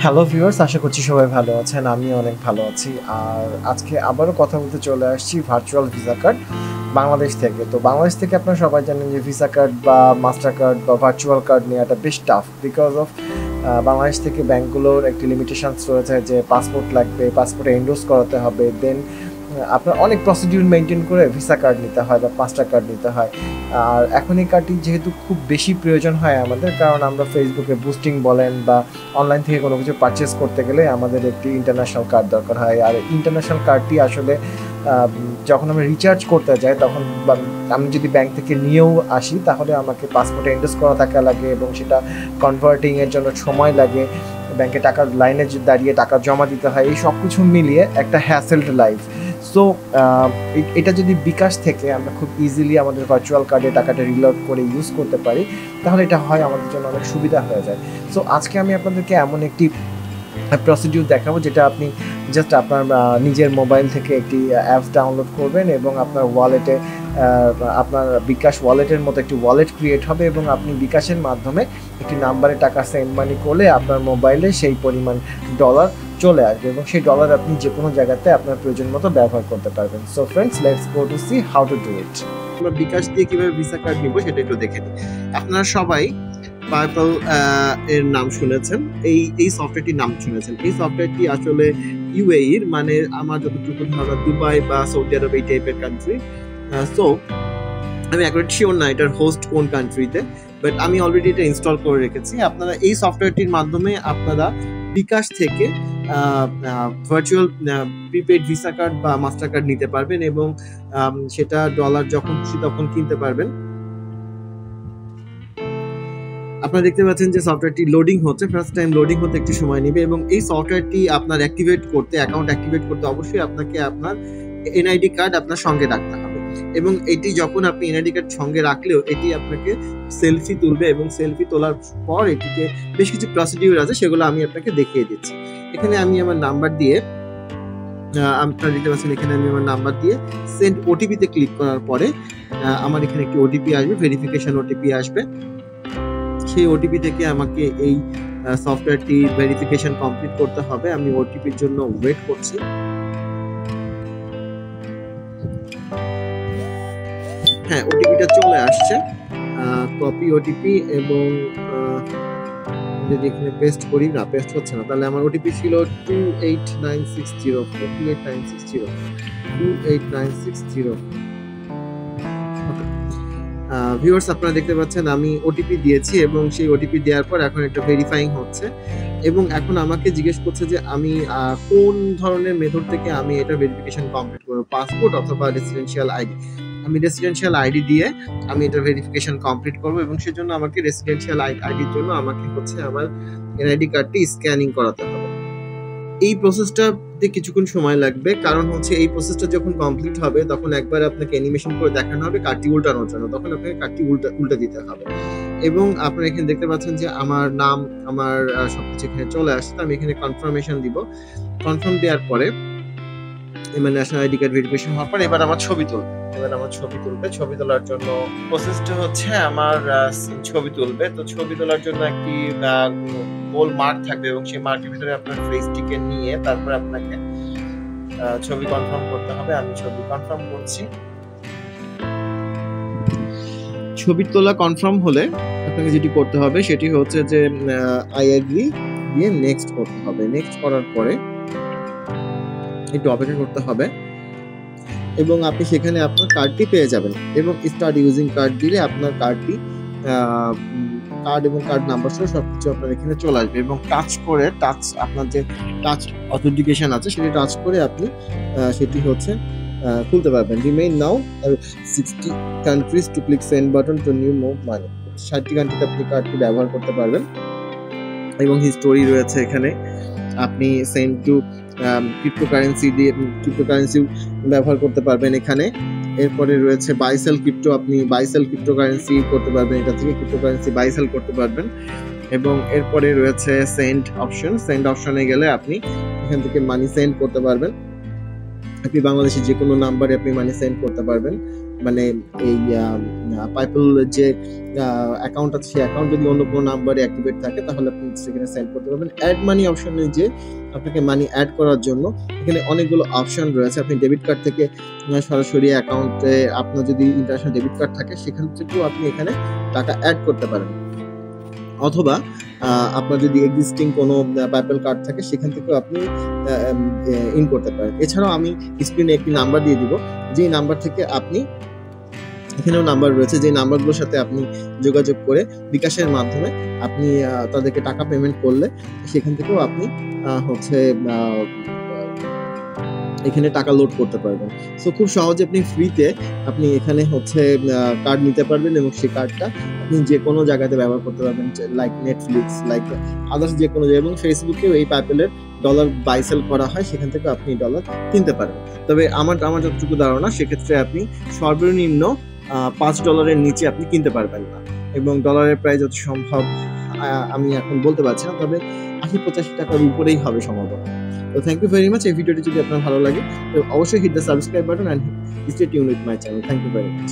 Hello viewers, আশা করছি সবাই ভালো আছেন। আমি অনেক ভালো আছি। আর আজকে আবারও কথা বলতে চলে আসছি ভার্চুয়াল ভিসা কার্ড বাংলাদেশ থেকে। তো বাংলাদেশ থেকে আপনারা সবাই জানেন যে ভিসা কার্ড বা মাস্টার কার্ড বা ভার্চুয়াল কার্ড নেওয়াটা বেশ টাফ, বিকজ অফ বাংলাদেশ থেকে ব্যাঙ্কগুলোর একটি লিমিটেশনস রয়েছে যে পাসপোর্ট লাগবে, পাসপোর্টে এন্ডোর্স করাতে হবে, দেন আপনার অনেক প্রসিডিউর মেনটেন করে ভিসা কার্ড নিতে হয় বা মাস্টার কার্ড নিতে হয়। আর এখন এই কার্ডটি যেহেতু খুব বেশি প্রয়োজন হয় আমাদের, কারণ আমরা ফেসবুকে বুস্টিং বলেন বা অনলাইন থেকে কোনো কিছু পারচেস করতে গেলে আমাদের একটি ইন্টারন্যাশনাল কার্ড দরকার হয়। আর ইন্টারন্যাশনাল কার্ডটি আসলে যখন আমরা রিচার্জ করতে যাই তখন আমি যদি ব্যাংক থেকে নিয়েও আসি তাহলে আমাকে পাসপোর্টে এন্ডোর্স করা থাকা লাগে এবং সেটা কনভার্টিংয়ের জন্য সময় লাগে, ব্যাংকে টাকার লাইনে দাঁড়িয়ে টাকা জমা দিতে হয়। এই সব কিছু মিলিয়ে একটা হ্যাসেলড লাইফ। সো এটা যদি বিকাশ থেকে আমরা খুব ইজিলি আমাদের ভার্চুয়াল কার্ডে টাকাটা রিলোড করে ইউজ করতে পারি তাহলে এটা হয় আমাদের জন্য অনেক সুবিধা হয়ে যায়। সো আজকে আমি আপনাদেরকে এমন একটি প্রসিডিউর দেখাবো যেটা আপনি জাস্ট আপনার নিজের মোবাইল থেকে একটি অ্যাপস ডাউনলোড করবেন এবং আপনার ওয়ালেটে আপনার বিকাশ ওয়ালেটের মতো একটি ওয়ালেট ক্রিয়েট হবে এবং আপনি বিকাশের মাধ্যমে একটি নাম্বারে টাকা সেন্ড মানি করলে আপনার মোবাইলে সেই পরিমাণ ডলার চলে আসবে এবং সেই ডলার আপনি যে কোনো জায়গাতে আপনার প্রয়োজন মতো ব্যবহার করতে পারবেন। So friends, let's go to C how to do it. আমরা বিকাশ দিয়ে কীভাবে ভিসা কার্ড নিব সেটা একটু দেখে নিই। আপনারা সবাই pyypl এর নাম শুনেছেন, এই সফটওয়্যারটির নাম শুনেছেন। এই সফটওয়্যারটি আসলে ইউএইর, মানে আমার যতটুকু ধারণা দুবাই বা সৌদি আরব এই টাইপের কান্ট্রি। সো আমি একবার শিওর না এটার হোস্ট কোন কান্ট্রিতে, বাট আমি অলরেডি এটা ইনস্টল করে রেখেছি। আপনারা এই সফটওয়্যারটির মাধ্যমে আপনারা বিকাশ থেকে ভার্চুয়াল প্রিপেড ভিসা কার্ড বা মাস্টার কার্ড নিতে পারবেন এবং সেটা ডলার যখন খুশি তখন কিনতে পারবেন। আপনারা দেখতে পাচ্ছেন যে সফটওয়্যারটি লোডিং হচ্ছে, ফার্স্ট টাইম লোডিং হতে একটু সময় নেবে এবং এই সফটওয়্যারটি আপনার অ্যাক্টিভেট করতে, অ্যাকাউন্ট অ্যাক্টিভেট করতে অবশ্যই আপনাকে আপনার এনআইডি কার্ড আপনার সঙ্গে রাখতে হবে এবং এটি যখন আপনি এনআইডি কার্ড সঙ্গে রাখলেও এটি আপনাকে সেলফি তুলবে এবং সেলফি তোলার পর এটিতে বেশ কিছু প্রসিডিউর আছে, সেগুলো আমি আপনাকে দেখিয়ে দিচ্ছি। এখানে আমি আমার নাম্বার দিয়ে, আপনারা দেখতে পাচ্ছেন এখানে আমি আমার নাম্বার দিয়ে সেন্ড ওটিপিতে ক্লিক করার পরে আমার এখানে একটি ওটিপি আসবে, ভেরিফিকেশন ওটিপি আসবে। সেই ওটিপি থেকে আমাকে এই সফটওয়্যারটি ভেরিফিকেশন কমপ্লিট করতে হবে। আমি ওটিপির জন্য ওয়েট করছি। হ্যাঁ, ওটিপিটা চলে আসছে, কপি ওটিপি এবং যদি এখানে পেস্ট করি, না পেস্ট হচ্ছে না, তাহলে আমার ওটিপি ছিল 28960। ভিউয়ার্স, আপনারা দেখতে পাচ্ছেন আমি ওটিপি দিয়েছি এবং সেই ওটিপি দেওয়ার পর এখন একটা ভেরিফাইং হচ্ছে এবং এখন আমাকে জিজ্ঞেস করছে যে আমি কোন ধরনের মেথড থেকে আমি এটা ভেরিফিকেশন কমপ্লিট করব, পাসপোর্ট অথবা রেসিডেন্সিয়াল আইডি। আমি রেসিডেন্সিয়াল আইডি দিয়ে আমি এটা ভেরিফিকেশন কমপ্লিট করব এবং সেজন্য আমাকে রেসিডেন্সিয়াল আইডির জন্য আমাকে হচ্ছে আমার এনআইডি কার্ডটি স্ক্যানিং করাতে হবে। এই প্রসেসটাতে কিছুক্ষণ সময় লাগবে, কারণ হচ্ছে এই প্রসেসটা যখন কমপ্লিট হবে তখন একবার আপনাকে অ্যানিমেশন করে দেখানো হবে কার্ডটি উল্টানোর জন্য, তখন আপনাকে কার্ডটি উল্টা দিতে হবে এবং আপনারা এখানে দেখতে পাচ্ছেন যে আমার নাম, আমার সবকিছু এখানে চলে আসছে। আমি এখানে কনফার্মেশন দিব। কনফার্ম দেওয়ার পরে মানে ন্যাশনাল আইডি কার্ড ভেরিফিকেশন হওয়ার পর এবার আমার ছবি তুলবে। ছবি তোলার জন্য প্রসেসটা হচ্ছে আমার ছবি তুলবে। তো ছবি তোলার জন্য একটি গোল মার্ক থাকবে এবং সেই মার্কের ভিতরে আপনার ফেসটিকে নিয়ে তারপর আপনাকে ছবি কনফার্ম করতে হবে। আমি ছবি কনফার্ম করছি। ছবি তোলা কনফার্ম হলে আপনাকে যেটি করতে হবে সেটি হচ্ছে যে আই এগ্রি দিয়ে নেক্সট করতে হবে। নেক্সট করার পরে একটু অপেক্ষা করতে হবে এবং আপনি সেখানে আপনার কার্ডটি পেয়ে যাবেন এবং স্টার্ট ইউজিং কার্ড দিলে আপনার কার্ডটি কার্ড এবং কার্ড নাম্বার সহ সবকিছু আপনার এখানে চলে আসবে এবং আপনার যে টাচ অথেন্টিকেশন আছে সেটি টাচ করে আপনি সেটি হচ্ছে খুলতে পারবেন। Remain now 60 countries to click send button to new move money. 60টি কান্ট্রিতে আপনি কার্ডটি ব্যবহার করতে পারবেন এবং হিস্টোরি রয়েছে এখানে। আপনি সেন্ড টু ক্রিপ্টোকারেন্সি ব্যবহার করতে পারবেন এখানে। এরপরে রয়েছে বাইসেল ক্রিপ্টো, আপনি বাইসেল ক্রিপ্টোকারেন্সি করতে পারবেন, এটা থেকে ক্রিপ্টোকারেন্সি বাইসেল করতে পারবেন এবং এরপরে রয়েছে সেন্ড অপশনে গেলে আপনি এখান থেকে মানি সেন্ড করতে পারবেন আপনি বাংলাদেশের যে কোনো নাম্বারে আপনি মানি সেন্ড করতে পারবেন। মানে এই পাইপল যে অ্যাকাউন্ট আছে সেই অ্যাকাউন্ট যদি অন্য কোনো নাম্বারে অ্যাক্টিভেট থাকে তাহলে আপনি সেখানে সেন্ড করতে পারবেন। অ্যাড মানি অপশনে যে আপনাকে মানি অ্যাড করার জন্য এখানে অনেকগুলো অপশন রয়েছে। আপনি ডেবিট কার্ড থেকে সরাসরি অ্যাকাউন্টে আপনার যদি ইন্টারন্যাশনাল ডেবিট কার্ড থাকে সেখান থেকেও আপনি এখানে টাকা অ্যাড করতে পারেন, অথবা আপনার যদি এক্সিস্টিং কোনো পাইপল কার্ড থাকে সেখান থেকেও আপনি ইন করতে পারেন। এছাড়াও আমি স্ক্রিনে একটি নাম্বার দিয়ে দিব, যেই নাম্বার থেকে আপনি, এখানেও নাম্বার রয়েছে, যে নাম্বারগুলোর সাথে আপনি যোগাযোগ করে বিকাশের মাধ্যমে আপনি তাদেরকে টাকা পেমেন্ট করলে সেখান থেকেও আপনি হচ্ছে এখানে টাকা লোড করতে পারবেন। সো খুব সহজে আপনি ফ্রিতে আপনি এখানে হচ্ছে কার্ড নিতে পারবেন এবং সেই কার্ডটা আপনি যে কোনো জায়গাতে ব্যবহার করতে পারবেন, লাইক নেটফ্লিক্স, লাইক আদার্স যে কোনো জায়গায়। এবং ফেসবুকেও এই পাইপেলের ডলার বাই সেল করা হয়, সেখান থেকে আপনি ডলার কিনতে পারবেন। তবে আমার যতটুকু ধারণা সেক্ষেত্রে আপনি সর্বনিম্ন $5 নিচে আপনি কিনতে পারবেন না, এবং ডলারের প্রাইস যত সম্ভব আমি এখন বলতে পারছি না, তবে 80-85 টাকার উপরেই হবে সম্ভবত। তো থ্যাংক ইউ ভেরি মাচ। এই ভিডিওটি যদি আপনার ভালো লাগে তো অবশ্যই hit the subscribe button and stay tuned with my channel. Thank you very much.